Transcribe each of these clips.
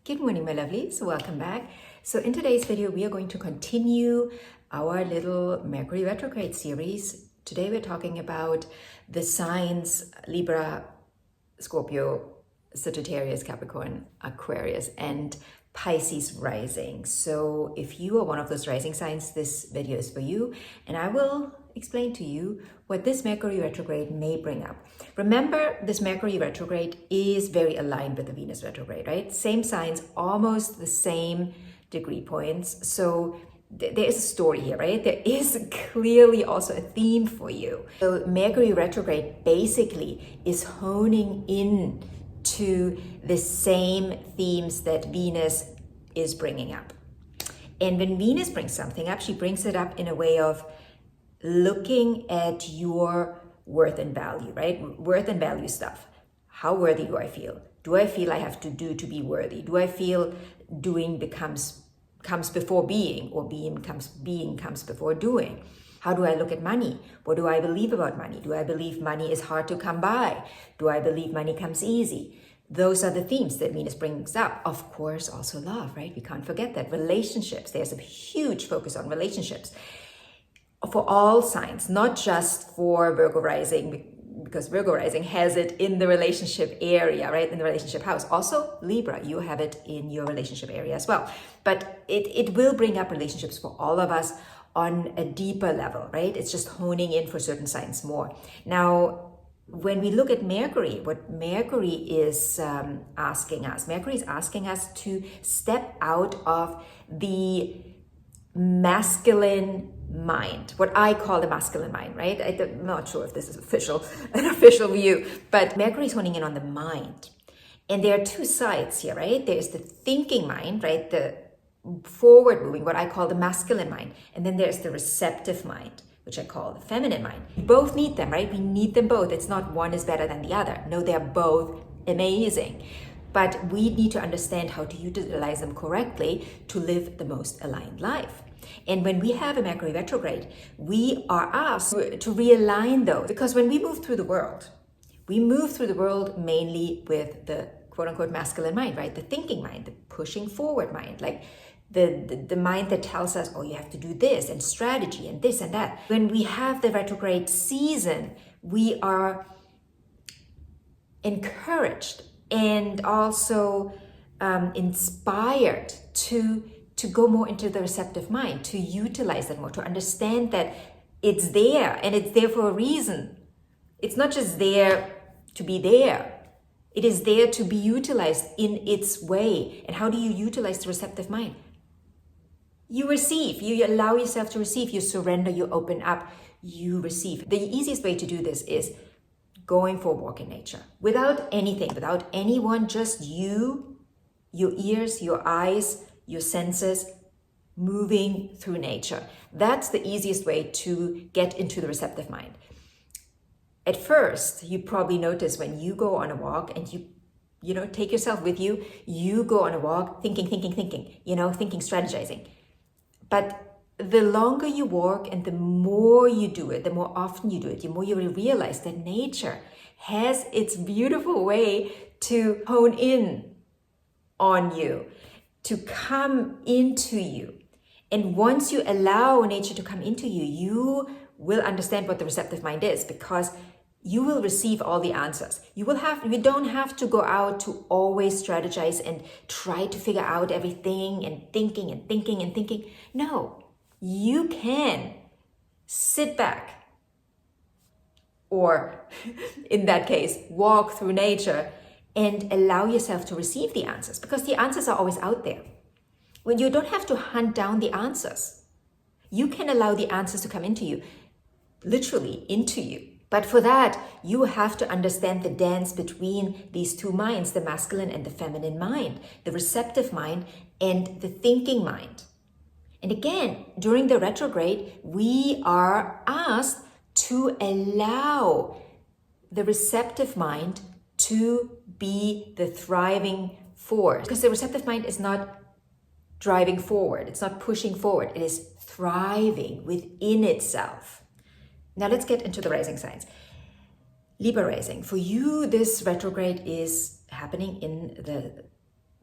Good morning, my lovelies. Welcome back. So in today's video, we are going to continue our little Mercury Retrograde series. Today, we're talking about the signs Libra, Scorpio, Sagittarius, Capricorn, Aquarius, and Pisces Rising. So if you are one of those rising signs, this video is for you, and I will explain to you what this Mercury retrograde may bring up. Remember, this Mercury retrograde is very aligned with the Venus retrograde, right? Same signs, almost the same degree points. So there is a story here, right? There is clearly also a theme for you. So Mercury retrograde basically is honing in to the same themes that Venus is bringing up. And when Venus brings something up, she brings it up in a way of looking at your worth and value, right? Worth and value stuff. How worthy do I feel? Do I feel I have to do to be worthy? Do I feel doing comes before being, or being comes before doing? How do I look at money? What do I believe about money? Do I believe money is hard to come by? Do I believe money comes easy? Those are the themes that Venus brings up. Of course, also love, right? We can't forget that. Relationships, there's a huge focus on relationships for all signs, not just for Virgo Rising, because Virgo Rising has it in the relationship area, right? In the relationship house. Also, Libra, you have it in your relationship area as well. But it will bring up relationships for all of us on a deeper level, right? It's just honing in for certain signs more. Now, when we look at Mercury, what Mercury is asking us to step out of the masculine mind, what I call the masculine mind, right? I'm not sure if this is an official view, but Mercury is honing in on the mind. And there are two sides here, right? There's the thinking mind, right? The forward moving, what I call the masculine mind. And then there's the receptive mind, which I call the feminine mind. We both need them, right? We need them both. It's not one is better than the other. No, they're both amazing. But we need to understand how to utilize them correctly to live the most aligned life. And when we have a Mercury retrograde, we are asked to realign those. Because when we move through the world, mainly with the quote-unquote masculine mind, right? The thinking mind, the pushing forward mind, like the mind that tells us, oh, you have to do this, and strategy, and this and that. When we have the retrograde season, we are encouraged and also inspired to go more into the receptive mind, to utilize that more, to understand that it's there and it's there for a reason. It's not just there to be there. It is there to be utilized in its way. And how do you utilize the receptive mind? You receive, you allow yourself to receive, you surrender, you open up, you receive. The easiest way to do this is going for a walk in nature. Without anything, without anyone, just you, your ears, your eyes, your senses, moving through nature. That's the easiest way to get into the receptive mind. At first, you probably notice when you go on a walk and you know, take yourself with you, you go on a walk thinking, strategizing. But the longer you walk and the more you do it, the more often you do it, the more you will realize that nature has its beautiful way to hone in on you, to come into you. And once you allow nature to come into you, you will understand what the receptive mind is, because you will receive all the answers. You don't have to go out to always strategize and try to figure out everything and thinking. No, you can sit back, or in that case, walk through nature and allow yourself to receive the answers, because the answers are always out there. When you don't have to hunt down the answers, you can allow the answers to come into you, literally into you. But for that, you have to understand the dance between these two minds, the masculine and the feminine mind, the receptive mind and the thinking mind. And again, during the retrograde, we are asked to allow the receptive mind to be the thriving force. Because the receptive mind is not driving forward, it's not pushing forward, it is thriving within itself. Now let's get into the rising signs. Libra Rising, for you, this retrograde is happening in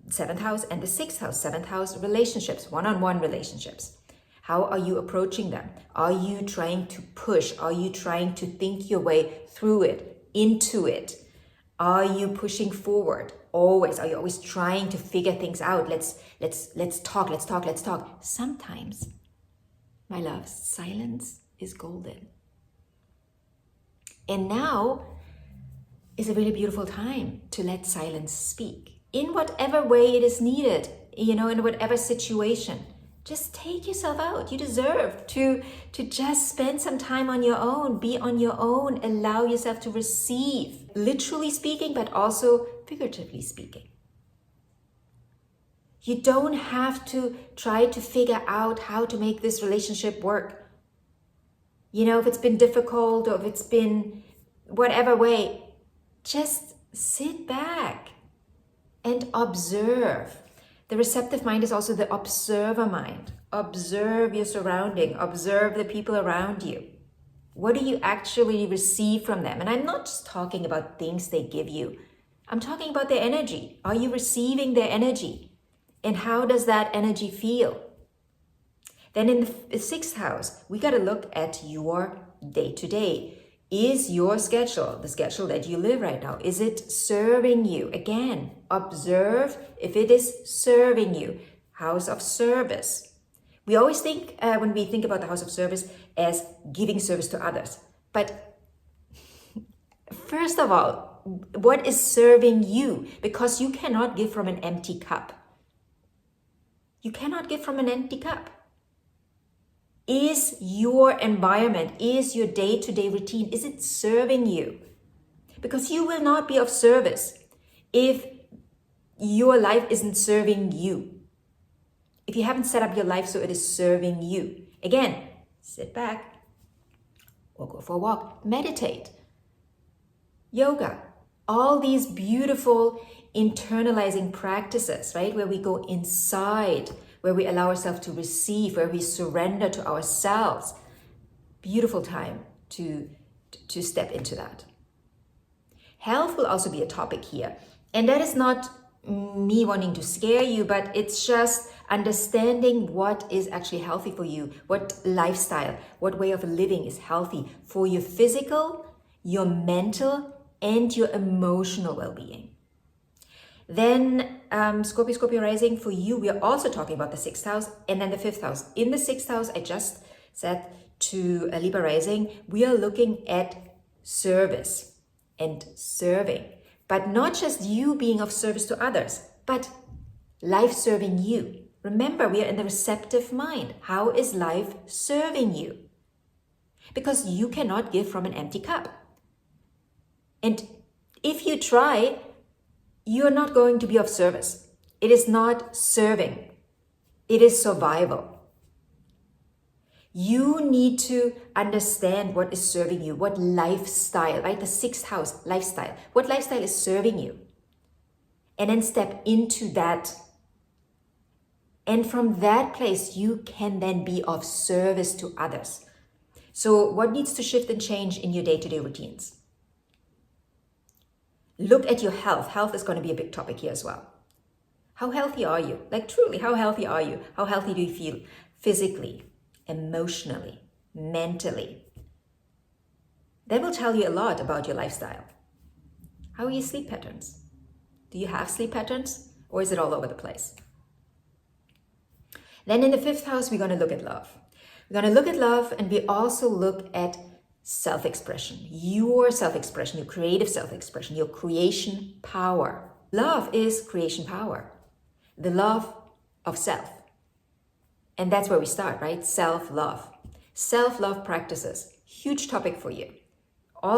7th house and the 6th house. 7th house, relationships, one-on-one relationships. How are you approaching them? Are you trying to push? Are you trying to think your way through it, into it? Are you pushing forward? Always. Are you always trying to figure things out? Let's talk. Sometimes, my love, silence is golden. And now is a really beautiful time to let silence speak in whatever way it is needed, in whatever situation. Just take yourself out. You deserve to just spend some time on your own, be on your own, allow yourself to receive, literally speaking, but also figuratively speaking. You don't have to try to figure out how to make this relationship work. If it's been difficult or if it's been whatever way, just sit back and observe. The receptive mind is also the observer mind. Observe your surrounding, observe the people around you. What do you actually receive from them? And I'm not just talking about things they give you. I'm talking about their energy. Are you receiving their energy? And how does that energy feel? Then in the 6th house, we got to look at your day-to-day. Is your schedule, the schedule that you live right now, is it serving you? Again, observe if it is serving you. House of service. We always think, when we think about the house of service, as giving service to others. But first of all, what is serving you? Because you cannot give from an empty cup. You cannot give from an empty cup. Is your environment, is your day-to-day routine, is it serving you? Because you will not be of service if your life isn't serving you. If you haven't set up your life so it is serving you. Again, sit back or go for a walk, meditate, yoga, all these beautiful internalizing practices, right? Where we go inside, where we allow ourselves to receive, where we surrender to ourselves. Beautiful time to step into that. Health will also be a topic here. And that is not me wanting to scare you, but it's just understanding what is actually healthy for you, what lifestyle, what way of living is healthy for your physical, your mental, and your emotional well-being. Then Scorpio Rising, for you, we are also talking about the 6th house and then the 5th house. In the 6th house, I just said to Libra Rising, we are looking at service and serving, but not just you being of service to others, but life serving you. Remember, we are in the receptive mind. How is life serving you? Because you cannot give from an empty cup. And if you try, you're not going to be of service. It is not serving. It is survival. You need to understand what is serving you, what lifestyle, right? The 6th house, lifestyle. What lifestyle is serving you? And then step into that. And from that place, you can then be of service to others. So what needs to shift and change in your day-to-day routines? Look at your health. Health is going to be a big topic here as well. How healthy are you? Like truly, how healthy are you? How healthy do you feel physically, emotionally, mentally? That will tell you a lot about your lifestyle. How are your sleep patterns? Do you have sleep patterns or is it all over the place? Then in the 5th house, we're going to look at love. We're going to look at love, and we also look at self-expression, your self-expression, your creative self-expression, your creation power. Love is creation power, the love of self. And that's where we start, right? Self-love. Self-love practices, huge topic for you. We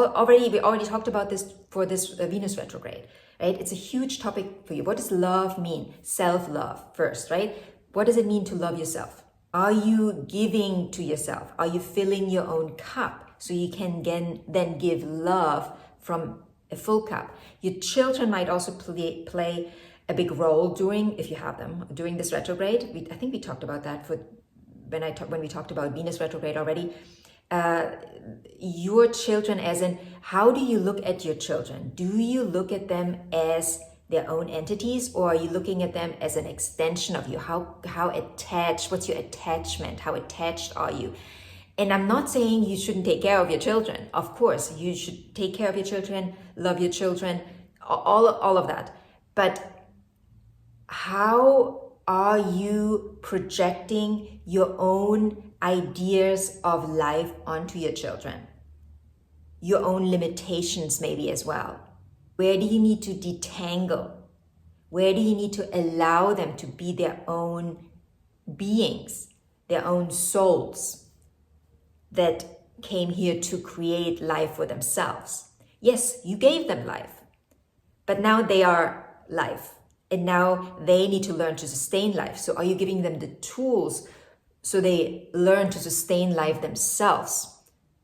already talked about this for this Venus retrograde, right? It's a huge topic for you. What does love mean? Self-love first, right? What does it mean to love yourself? Are you giving to yourself? Are you filling your own cup? So you can then give love from a full cup. Your children might also play a big role if you have them, during this retrograde. I think we talked about that when we talked about Venus retrograde already. Your children, as in, how do you look at your children? Do you look at them as their own entities, or are you looking at them as an extension of you? How attached, what's your attachment? How attached are you? And I'm not saying you shouldn't take care of your children. Of course, you should take care of your children, love your children, all of that. But how are you projecting your own ideas of life onto your children? Your own limitations maybe as well. Where do you need to detangle? Where do you need to allow them to be their own beings, their own souls that came here to create life for themselves? Yes, you gave them life, but now they are life, and now they need to learn to sustain life. So are you giving them the tools so they learn to sustain life themselves?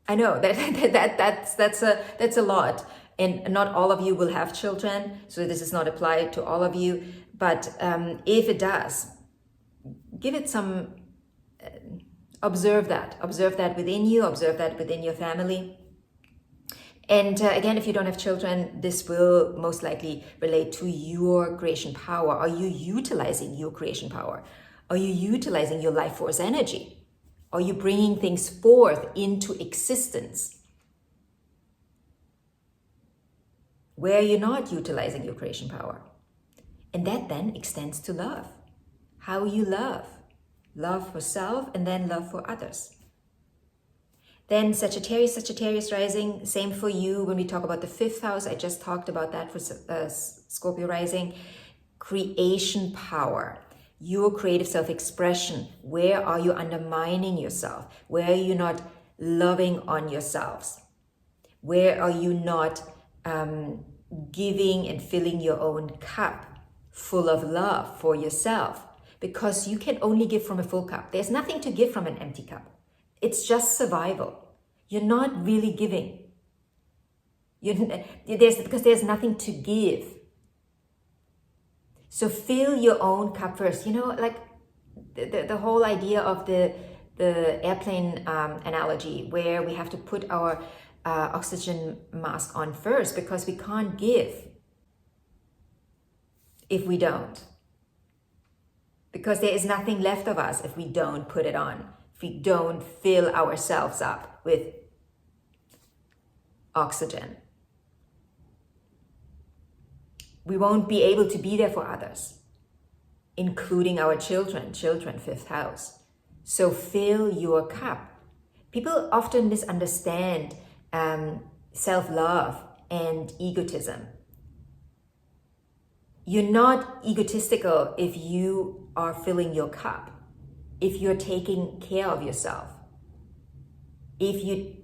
I know that's a lot. And not all of you will have children, so this is not applied to all of you. But if it does, give it some, observe that within you, observe that within your family. And again, if you don't have children, this will most likely relate to your creation power. Are you utilizing your creation power? Are you utilizing your life force energy? Are you bringing things forth into existence? Where you're not utilizing your creation power. And that then extends to love. How you love. Love for self and then love for others. Then Sagittarius Rising, same for you when we talk about the 5th house. I just talked about that for Scorpio Rising. Creation power, your creative self-expression. Where are you undermining yourself? Where are you not loving on yourselves? Where are you not giving and filling your own cup full of love for yourself? Because you can only give from a full cup. There's nothing to give from an empty cup. It's just survival. You're not really giving. Because there's nothing to give. So fill your own cup first. You know, like the whole idea of the airplane analogy, where we have to put our oxygen mask on first, because we can't give if we don't. Because there is nothing left of us if we don't put it on, if we don't fill ourselves up with oxygen. We won't be able to be there for others, including our children, 5th house. So fill your cup. People often misunderstand self-love and egotism. You're not egotistical if you are filling your cup, if you're taking care of yourself. If you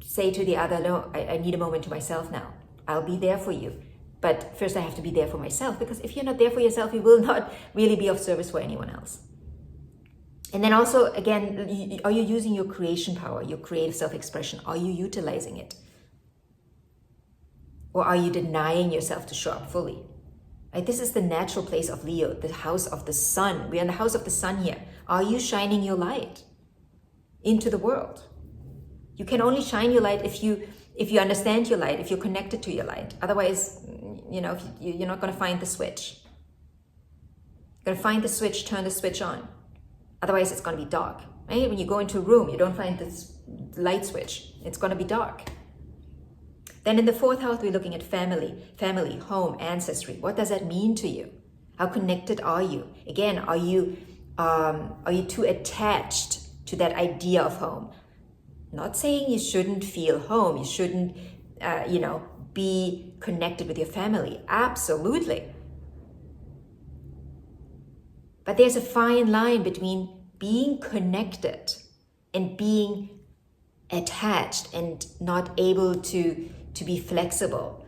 say to the other, no, I need a moment to myself now. I'll be there for you. But first I have to be there for myself, because if you're not there for yourself, you will not really be of service for anyone else. And then also, again, are you using your creation power, your creative self-expression? Are you utilizing it? Or are you denying yourself to show up fully? Right? This is the natural place of Leo, the house of the sun. We're in the house of the sun here. Are you shining your light into the world? You can only shine your light if you understand your light, if you're connected to your light. Otherwise, you're not going to find the switch. You're going to find the switch, turn the switch on. Otherwise, it's going to be dark. Right? When you go into a room, you don't find this light switch. It's going to be dark. Then in the 4th house, we're looking at family, home, ancestry. What does that mean to you? How connected are you? Again, are you too attached to that idea of home? Not saying you shouldn't feel home. You shouldn't, be connected with your family. Absolutely. But there's a fine line between being connected and being attached and not able to be flexible,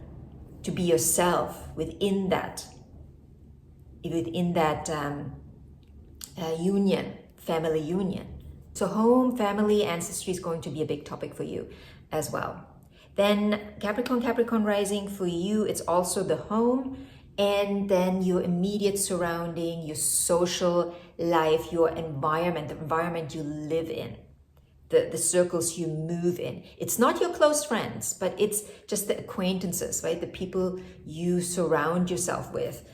to be yourself within that union, family union. So home, family, ancestry is going to be a big topic for you as well. Then Capricorn Rising, for you, it's also the home, and then your immediate surrounding, your social life, your environment, the environment you live in. the circles you move in. It's not your close friends, but it's just the acquaintances, right? The people you surround yourself with,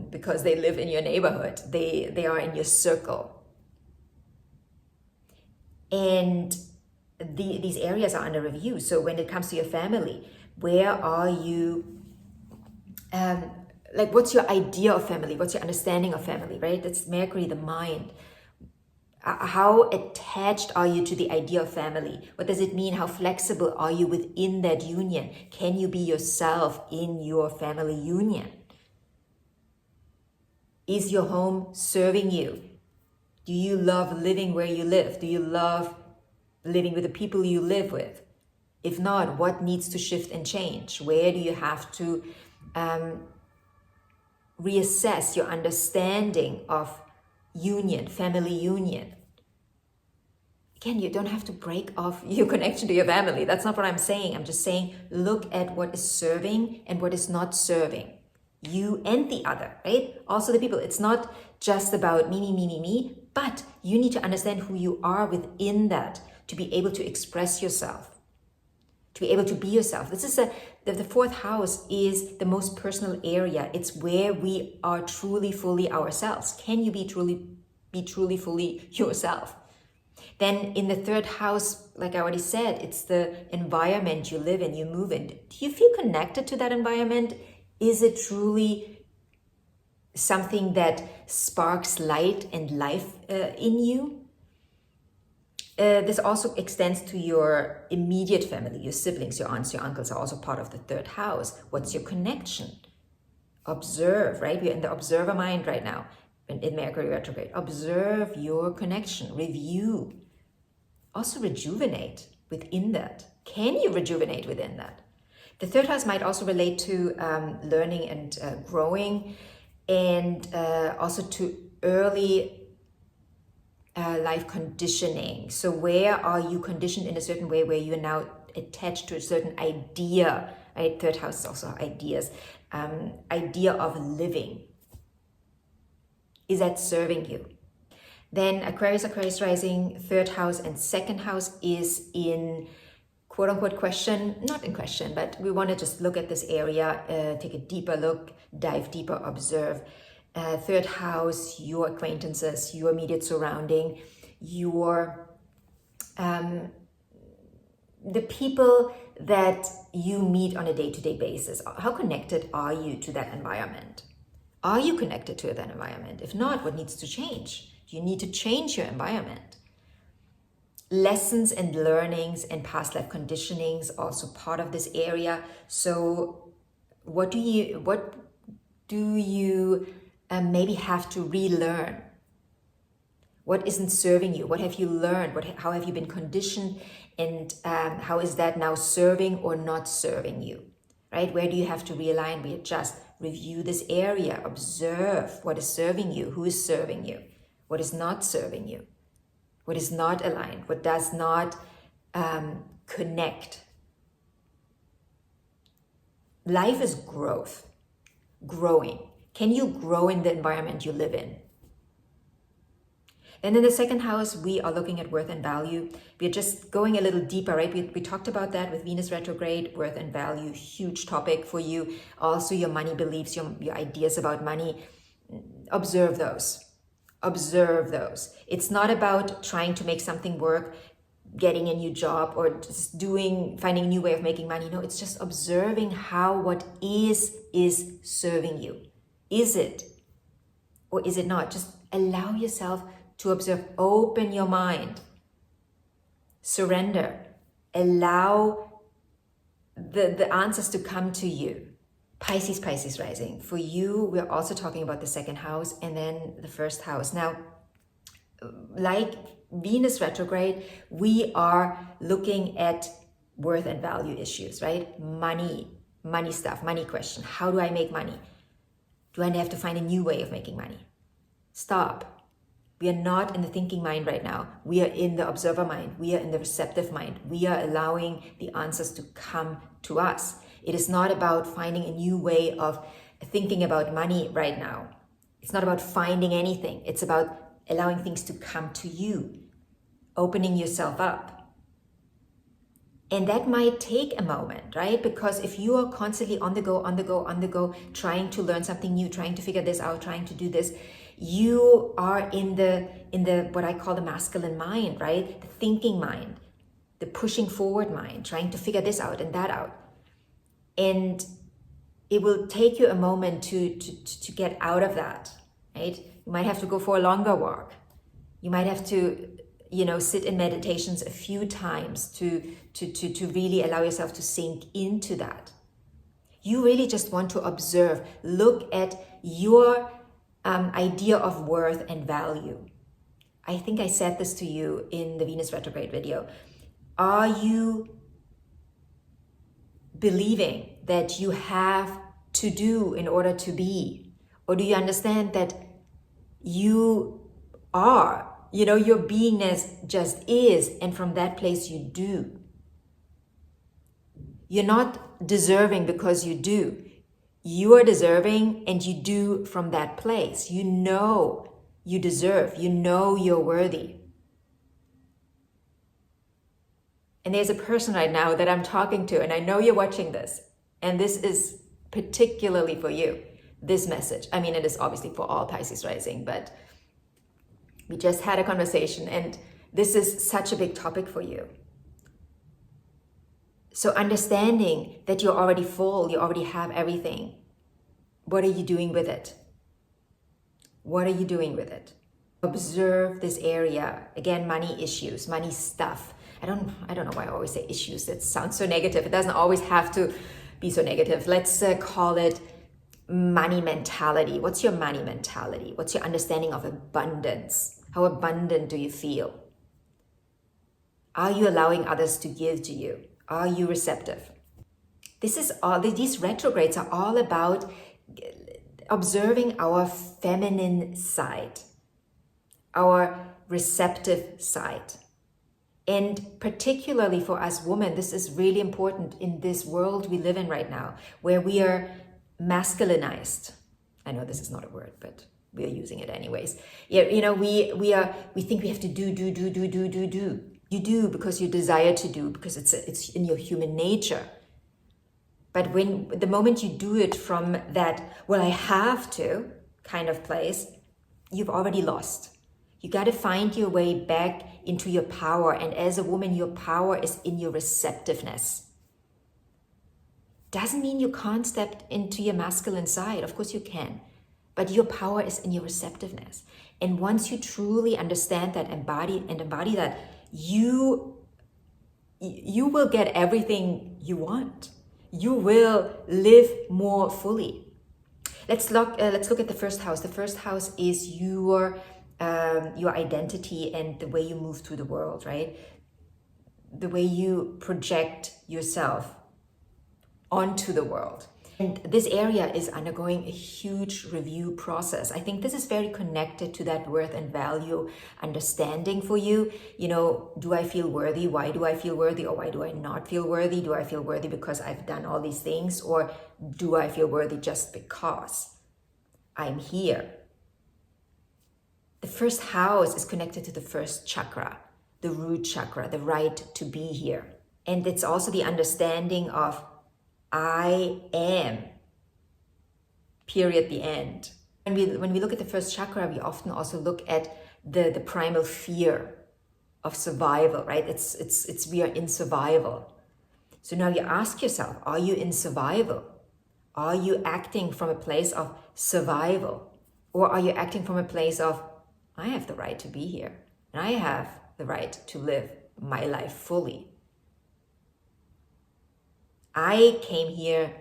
because they live in your neighborhood. They are in your circle. And these areas are under review. So when it comes to your family, where are you, like what's your idea of family? What's your understanding of family, right? That's Mercury, the mind. How attached are you to the idea of family? What does it mean? How flexible are you within that union? Can you be yourself in your family union? Is your home serving you? Do you love living where you live? Do you love living with the people you live with? If not, what needs to shift and change? Where do you have to reassess your understanding of union, family union? Again, you don't have to break off your connection to your family. That's not what I'm saying. I'm just saying, look at what is serving and what is not serving you and the other, right? Also the people. It's not just about me, but you need to understand who you are within that to be able to express yourself, to be able to be yourself. This is the fourth house is the most personal area. It's where we are truly, fully ourselves. Can you be truly, fully yourself? Then in the third house, like I already said, it's the environment you live in, you move in. Do you feel connected to that environment? Is it truly something that sparks light and life in you? This also extends to your immediate family, your siblings, your aunts, your uncles are also part of the third house. What's your connection? Observe, right? We're in the observer mind right now in Mercury retrograde. Observe your connection, review. Also rejuvenate within that. Can you rejuvenate within that? The third house might also relate to learning and growing, and also to early life conditioning. So where are you conditioned in a certain way where you are now attached to a certain idea, right? Third house is also ideas, idea of living. Is that serving you? Then Aquarius Rising, third house and second house is in quote unquote not in question, but we want to just look at this area, take a deeper look, dive deeper, observe. Third house, your acquaintances, your immediate surrounding, your the people that you meet on a day-to-day basis. How connected are you to that environment? Are you connected to that environment? If not, what needs to change? You need to change your environment. Lessons and learnings and past life conditionings also part of this area. So what do you maybe have to relearn? What isn't serving you? What have you learned? How have you been conditioned? And how is that now serving or not serving you? Right? Where do you have to realign, readjust, review this area, observe what is serving you, who is serving you, what is not serving you, what is not aligned, what does not connect. Life is growth, growing. Can you grow in the environment you live in? Then in the second house, we are looking at worth and value. We're just going a little deeper, right? We talked about that with Venus retrograde, worth and value, huge topic for you. Also your money beliefs, your ideas about money. Observe those. Observe those. It's not about trying to make something work, getting a new job, or just finding a new way of making money. No, it's just observing how what is serving you. Is it or is it not? Just allow yourself to observe. Open your mind. Surrender. Allow the answers to come to you. Pisces Rising. For you, we're also talking about the second house and then the first house. Now, like Venus retrograde, we are looking at worth and value issues, right? Money stuff, money question. How do I make money? Do I have to find a new way of making money? Stop. We are not in the thinking mind right now. We are in the observer mind. We are in the receptive mind. We are allowing the answers to come to us. It is not about finding a new way of thinking about money right now. It's not about finding anything. It's about allowing things to come to you. opening yourself up. And that might take a moment, right? Because if you are constantly on the go, trying to learn something new, trying to figure this out, trying to do this, you are in the what I call the masculine mind, right? The thinking mind, the pushing forward mind, trying to figure this out and that out. And it will take you a moment to get out of that, right? You might have to go for a longer walk. You might have to, sit in meditations a few times to really allow yourself to sink into that. You really just want to observe, look at your idea of worth and value. I think I said this to you in the Venus retrograde video. Are you believing that you have to do in order to be? Or do you understand that you are? Your beingness just is, and from that place you do. You're not deserving because you do. You are deserving and you do from that place. You know you deserve. You know you're worthy. And there's a person right now that I'm talking to, and I know you're watching this, and this is particularly for you, this message. I mean, it is obviously for all Pisces rising, but we just had a conversation, and this is such a big topic for you. So understanding that you're already full, you already have everything. What are you doing with it? What are you doing with it? Observe this area. Again, money issues, money stuff. I don't know why I always say issues. It sounds so negative. It doesn't always have to be so negative. Let's call it money mentality. What's your money mentality? What's your understanding of abundance? How abundant do you feel? Are you allowing others to give to you? Are you receptive? These retrogrades are all about observing our feminine side, our receptive side. And particularly for us women, this is really important in this world we live in right now, where we are masculinized. I know this is not a word, but we are using it anyways. Yeah, we think we have to do. You do because you desire to do, because it's in your human nature. But the moment you do it from that, well, I have to kind of place, you've already lost. You got to find your way back into your power. And as a woman, your power is in your receptiveness. Doesn't mean you can't step into your masculine side. Of course you can. But your power is in your receptiveness. And once you truly understand that, embody that, you will get everything you want. You will live more fully. Let's look at the first house. The first house is your identity and the way you move through the world, right? The way you project yourself onto the world. And this area is undergoing a huge review process. I think this is very connected to that worth and value understanding for you. Do I feel worthy? Why do I feel worthy? Or why do I not feel worthy? Do I feel worthy because I've done all these things? Or do I feel worthy just because I'm here? The first house is connected to the first chakra, the root chakra, the right to be here. And it's also the understanding of I am, period, the end. When we look at the first chakra, we often also look at the primal fear of survival, right? It's we are in survival. So now you ask yourself, are you in survival? Are you acting from a place of survival? Or are you acting from a place of, I have the right to be here, and I have the right to live my life fully. I came here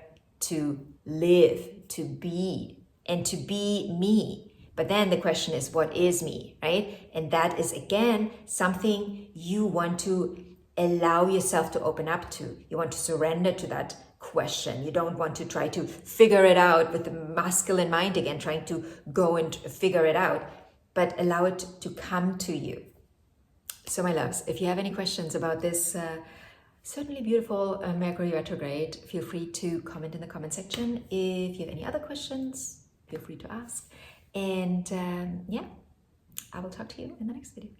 to live, to be, and to be me. But then the question is, what is me, right? And that is, again, something you want to allow yourself to open up to. You want to surrender to that question. You don't want to try to figure it out with the masculine mind again, trying to go and figure it out, but allow it to come to you. So my loves, if you have any questions about this certainly beautiful Mercury retrograde, feel free to comment in the comment section. If you have any other questions, feel free to ask. And yeah, I will talk to you in the next video.